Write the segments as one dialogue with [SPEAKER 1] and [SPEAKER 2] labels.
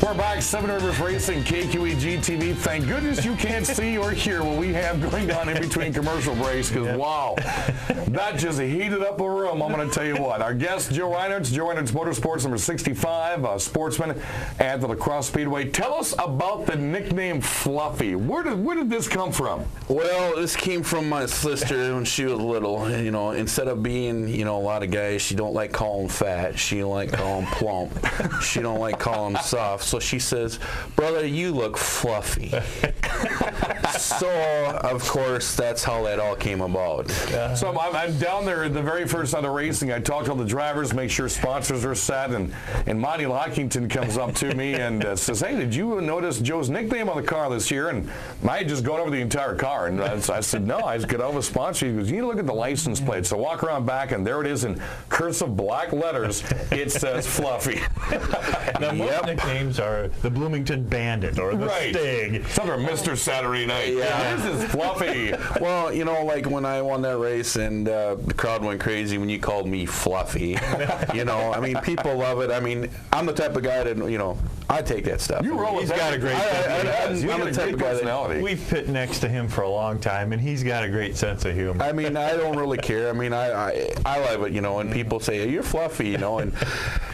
[SPEAKER 1] We're back, Seven Rivers Racing, KQEG TV. Thank goodness you can't see or hear what we have going on in between commercial breaks, because wow, that just heated up a room. I'm going to tell you what. Our guest, Joe Rinzartz Motorsports, number 65, a sportsman at the Crosse Speedway. Tell us about the nickname Fluffy. Where did this come from?
[SPEAKER 2] Well, this came from my sister when she was little. You know, instead of being, a lot of guys, she don't like calling fat. She don't like calling plump. She don't like calling soft. So she says, "Brother, you look fluffy." So, of course, that's how that all came about.
[SPEAKER 1] So I'm down there the very first night of racing. I talk to all the drivers, make sure sponsors are set, and Monty Lockington comes up to me and says, "Hey, did you notice Joe's nickname on the car this year?" And I had just gone over the entire car, and I said, "No, I just got all the sponsors." He goes, "You need to look at the license plate." So I walk around back, and there it is in cursive black letters. It says Fluffy.
[SPEAKER 3] Now, most nicknames are the Bloomington Bandit or the Stig.
[SPEAKER 1] Some are Mr. Saturday Night.
[SPEAKER 2] Yeah.
[SPEAKER 1] This is Fluffy.
[SPEAKER 2] Well, like when I won that race and the crowd went crazy when you called me Fluffy. People love it. I'm the type of guy that, I take that stuff.
[SPEAKER 1] You roll with
[SPEAKER 3] He's
[SPEAKER 1] that.
[SPEAKER 3] got a great
[SPEAKER 1] I'm the type of guy personality.
[SPEAKER 3] We've pit next to him for a long time, and he's got a great sense of humor.
[SPEAKER 2] I don't really care. I love it, and people say, "You're Fluffy," and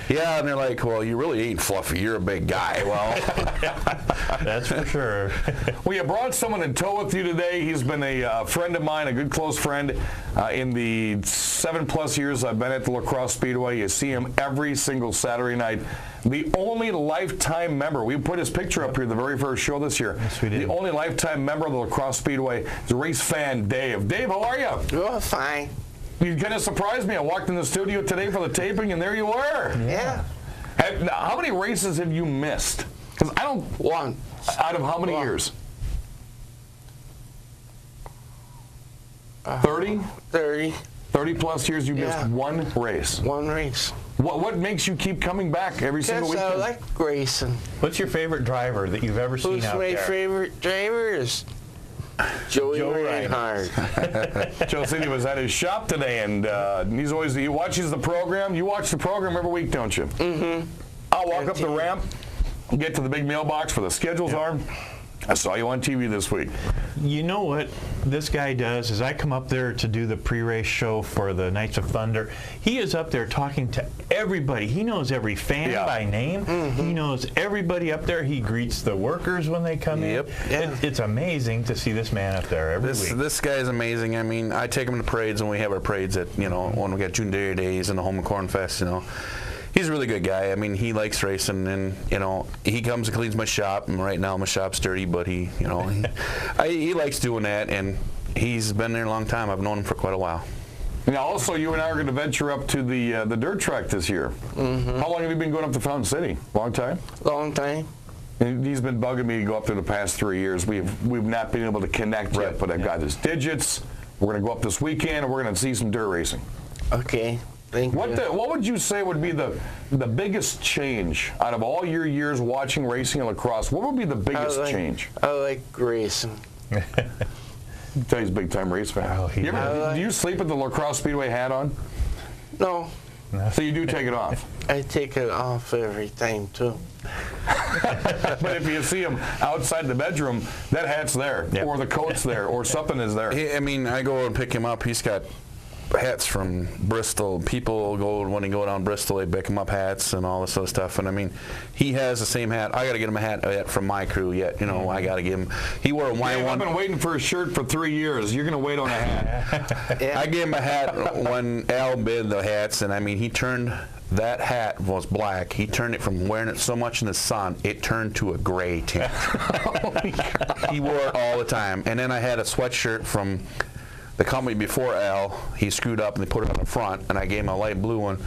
[SPEAKER 2] yeah, and they're like, "Well, you really ain't Fluffy. You're a big guy." Well,
[SPEAKER 3] that's for sure.
[SPEAKER 1] Well, you brought someone in tow with you today. He's been a friend of mine, a good close friend. In the 7+ years I've been at the La Crosse Speedway, you see him every single Saturday night. The only lifetime member. We put his picture up here the very first show this year.
[SPEAKER 3] Yes, we did.
[SPEAKER 1] The only lifetime member of the La Crosse Speedway is race fan Dave. Dave, how are you?
[SPEAKER 4] Oh, fine.
[SPEAKER 1] You kind of surprised me. I walked in the studio today for the taping, and there you were.
[SPEAKER 4] Yeah.
[SPEAKER 1] How many races have you missed? Because I don't.
[SPEAKER 4] One.
[SPEAKER 1] Out of how many years? 30?
[SPEAKER 4] 30.
[SPEAKER 1] 30+ years, you missed one race.
[SPEAKER 4] One race.
[SPEAKER 1] What makes you keep coming back every single
[SPEAKER 4] Because
[SPEAKER 1] weekend?
[SPEAKER 4] I like racing.
[SPEAKER 3] What's your favorite driver that you've ever seen out there?
[SPEAKER 4] Who's my favorite driver is Joey Reinhardt.
[SPEAKER 1] Joe said he was at his shop today, and he watches the program. You watch the program every week, don't you?
[SPEAKER 4] Mm-hmm.
[SPEAKER 1] I'll walk up the ramp, get to the big mailbox where the schedules are. I saw you on TV this week.
[SPEAKER 3] You know what this guy does is I come up there to do the pre-race show for the Knights of Thunder. He is up there talking to everybody. He knows every fan by name.
[SPEAKER 4] Mm-hmm.
[SPEAKER 3] He knows everybody up there. He greets the workers when they come in. It's amazing to see this man up there every week.
[SPEAKER 2] This guy is amazing. I take him to parades when we have our parades at, when we got June Dairy Days and the Home and Corn Fest, He's a really good guy. He likes racing, and he comes and cleans my shop. And right now my shop's dirty, but he likes doing that, and he's been there a long time. I've known him for quite a while.
[SPEAKER 1] Now, also, you and I are going to venture up to the dirt track this year.
[SPEAKER 4] Mm-hmm.
[SPEAKER 1] How long have you been going up to Fountain City? Long time?
[SPEAKER 4] Long time.
[SPEAKER 1] And he's been bugging me to go up there the past 3 years. We've not been able to connect yet, but I've got his digits. We're going to go up this weekend, and we're going to see some dirt racing.
[SPEAKER 4] Okay. Thank you.
[SPEAKER 1] What would you say would be the biggest change out of all your years watching racing in La Crosse? What would be the biggest change?
[SPEAKER 4] I like racing.
[SPEAKER 1] Tell he's a big-time race fan.
[SPEAKER 3] Oh,
[SPEAKER 1] do you sleep with the La Crosse Speedway hat on?
[SPEAKER 4] No.
[SPEAKER 1] So you do take it off?
[SPEAKER 4] I take it off every time, too.
[SPEAKER 1] But if you see him outside the bedroom, that hat's there, or the coat's there, or something is there.
[SPEAKER 2] I go and pick him up. He's got hats from Bristol. People go when they go down Bristol, they pick him up hats and all this other stuff. And he has the same hat. I got to get him a hat from my crew yet. I got to give him. He wore a white one.
[SPEAKER 1] I've been waiting for a shirt for 3 years. You're going to wait on a hat.
[SPEAKER 2] I gave him a hat when Al bid the hats, and he turned. That hat was black. He turned it from wearing it so much in the sun, it turned to a gray tint. He wore it all the time. And then I had a sweatshirt from the company before Al. He screwed up and they put it on the front, and I gave him a light blue one.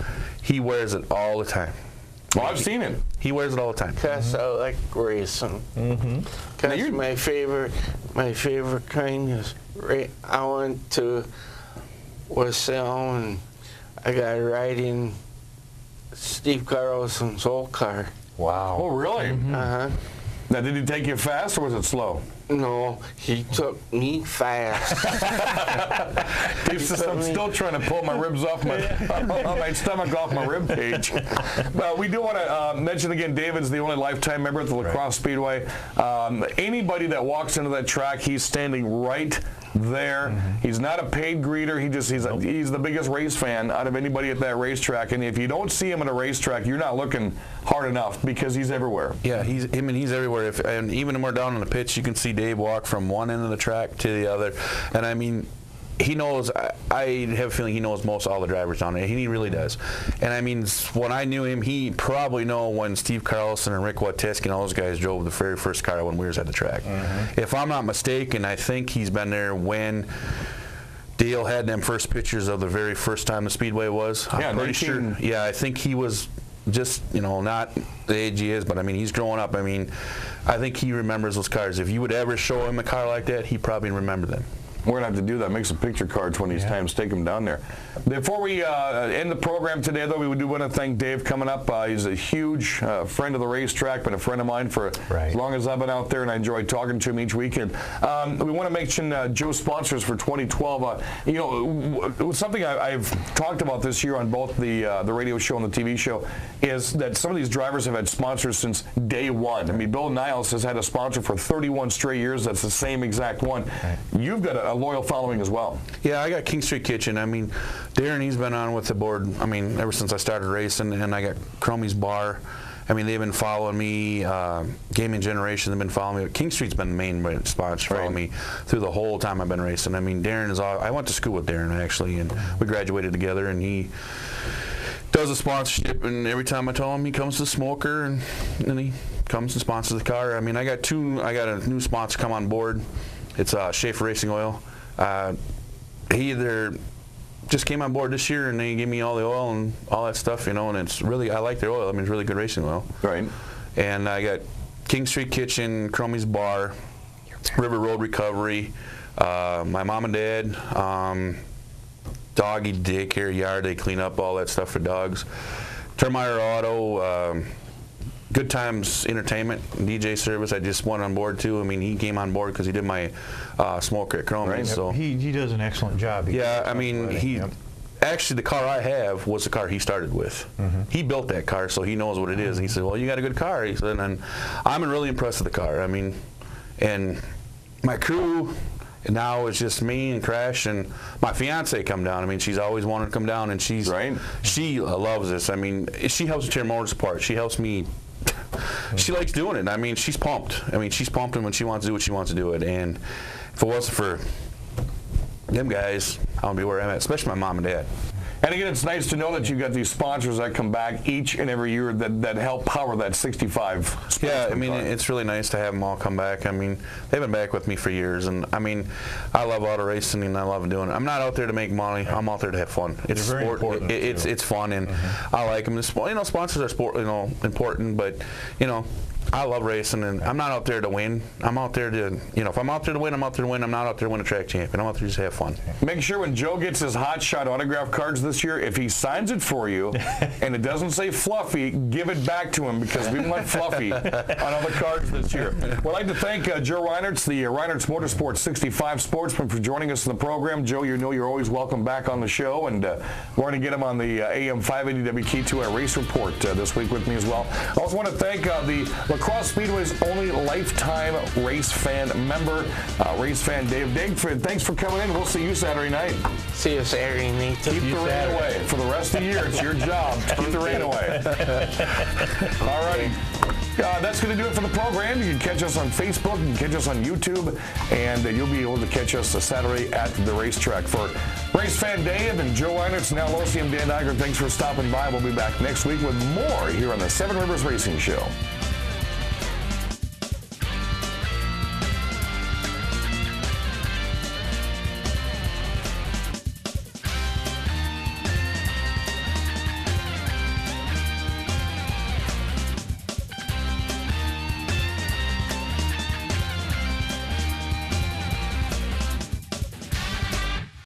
[SPEAKER 2] He wears it all the time.
[SPEAKER 1] Well, I've seen it.
[SPEAKER 2] He wears it all the time.
[SPEAKER 4] Because I like racing. Because my favorite kind is I went to Wassail and I got riding Steve Carlson's old car.
[SPEAKER 1] Wow. Oh, really?
[SPEAKER 4] Uh-huh.
[SPEAKER 1] Now, did he take you fast or was it slow?
[SPEAKER 4] No, he took me fast.
[SPEAKER 1] Dave says I'm still trying to pull my ribs off my stomach off my rib cage. But we do want to mention again, David's the only lifetime member at the Crosse Speedway. Anybody that walks into that track, he's standing right there. He's not a paid greeter. He's the biggest race fan out of anybody at that racetrack. And if you don't see him at a racetrack, you're not looking hard enough because he's everywhere.
[SPEAKER 2] Yeah, he's everywhere. And even when we're down on the pitch, you can see Dave walk from one end of the track to the other. And I mean, he knows, I have a feeling he knows most all the drivers down there. He really does. And I mean, when I knew him, he probably know when Steve Carlson and Rick Wojcicki and all those guys drove the very first car when we was at the track. If I'm not mistaken, I think he's been there when Dale had them first pictures of the very first time the Speedway was.
[SPEAKER 1] Yeah,
[SPEAKER 2] I'm pretty sure. Yeah, I think he was just, not the age he is, but I mean, he's growing up. I mean, I think he remembers those cars. If you would ever show him a car like that, he probably remember them.
[SPEAKER 1] We're going to have to do that, make some picture cards one of these times, take them down there. Before we end the program today, though, we do want to thank Dave coming up. He's a huge friend of the racetrack, been a friend of mine for as long as I've been out there, and I enjoy talking to him each weekend. We want to mention Joe's sponsors for 2012. Something I've talked about this year on both the radio show and the TV show is that some of these drivers have had sponsors since day one. I mean, Bill Niles has had a sponsor for 31 straight years. That's the same exact one. You've got a loyal following as well.
[SPEAKER 2] Yeah, I got King Street Kitchen. I mean, Darren, he's been on with the board, I mean, ever since I started racing, and I got Cromie's Bar. I mean, they've been following me. Gaming Generation, they've been following me. But King Street's been the main sponsor, following me through the whole time I've been racing. I mean, Darren is all, I went to school with Darren, actually, and we graduated together, and he does a sponsorship, and every time I tell him, he comes to the Smoker, and then he comes and sponsors the car. I mean, I got a new sponsor come on board. It's Schaefer Racing Oil. He either just came on board this year and they gave me all the oil and all that stuff, and it's really, I like their oil. I mean, it's really good racing oil.
[SPEAKER 1] Right.
[SPEAKER 2] And I got King Street Kitchen, Cromie's Bar, River Road Recovery, my mom and dad, doggy daycare yard, they clean up all that stuff for dogs. Termeyer Auto, Good Times Entertainment, DJ service. I just went on board too. I mean, he came on board because he did my smoker at Cromie.
[SPEAKER 3] Right.
[SPEAKER 2] So
[SPEAKER 3] he does an excellent job.
[SPEAKER 2] Yeah, I mean, actually the car I have was the car he started with. He built that car, so he knows what it is. And he said, "Well, you got a good car." He said, and I'm really impressed with the car. I mean, and my crew. And now it's just me and Crash and my fiance come down. I mean, she's always wanted to come down, and she loves this. I mean, she helps tear motors apart. She helps me. She likes doing it. I mean, she's pumped. I mean, she's pumped when she wants to do what she wants to do it. And if it wasn't for them guys, I wouldn't be where I'm at, especially my mom and dad.
[SPEAKER 1] And again, it's nice to know that you've got these sponsors that come back each and every year that help power that 65.
[SPEAKER 2] Yeah, I mean, it's really nice to have them all come back. I mean, they've been back with me for years, and I mean, I love auto racing and I love doing it. I'm not out there to make money. I'm out there to have fun. It's sport. It's fun, and I like them. Sponsors are sport, important, but I love racing, and I'm not out there to win. I'm out there to, if I'm out there to win, I'm out there to win. I'm not out there to win a track champion. I'm out there to just have fun.
[SPEAKER 1] Make sure when Joe gets his Hot Shot autograph cards this year, if he signs it for you and it doesn't say Fluffy, give it back to him because we want Fluffy on all the cards this year. We'd like to thank Joe Reinertz, the Reinertz Motorsports 65 sportsman, for joining us in the program. Joe, you're always welcome back on the show, and we're going to get him on the AM 580 WK2 Race Report this week with me as well. I also want to thank the Crosse Speedway's only lifetime race fan member, race fan Dave. Dave, thanks for coming in. We'll see you Saturday night.
[SPEAKER 4] See you Saturday night.
[SPEAKER 1] Keep the rain away. For the rest of the year, it's your job to keep the rain away. All righty. That's going to do it for the program. You can catch us on Facebook, you can catch us on YouTube, and you'll be able to catch us Saturday at the racetrack. For Race Fan Dave and Joe Reinertz, now Losi, I'm Dan Iger. Thanks for stopping by. We'll be back next week with more here on the Seven Rivers Racing Show.